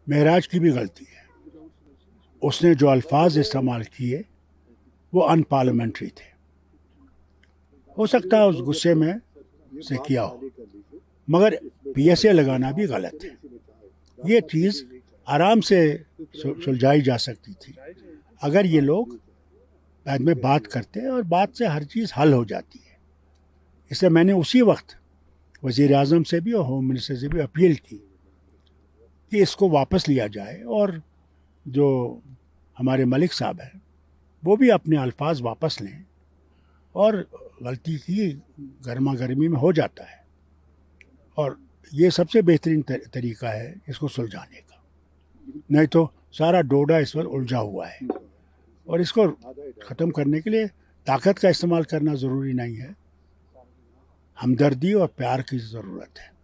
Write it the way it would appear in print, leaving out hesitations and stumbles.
معراج کی بھی غلطی ہے. اس نے جو الفاظ استعمال کیے وہ ان پارلیمنٹری تھے. ہو سکتا ہے اس غصے میں سے کیا ہو، مگر پی ایس اے لگانا بھی غلط ہے. یہ چیز آرام سے سلجھائی جا سکتی تھی اگر یہ لوگ بعد میں بات کرتے، اور بات سے ہر چیز حل ہو جاتی ہے. اس لیے میں نے اسی وقت وزیر اعظم سے بھی اور ہوم منسٹر سے بھی اپیل کی کہ اس کو واپس لیا جائے، اور جو ہمارے ملک صاحب ہیں وہ بھی اپنے الفاظ واپس لیں. اور غلطی کی گرما گرمی میں ہو جاتا ہے، اور یہ سب سے بہترین طریقہ ہے اس کو سلجھانے کا. نہیں تو سارا ڈوڈا اس وقت الجھا ہوا ہے، اور اس کو ختم کرنے کے لیے طاقت کا استعمال کرنا ضروری نہیں ہے، ہمدردی اور پیار کی ضرورت ہے.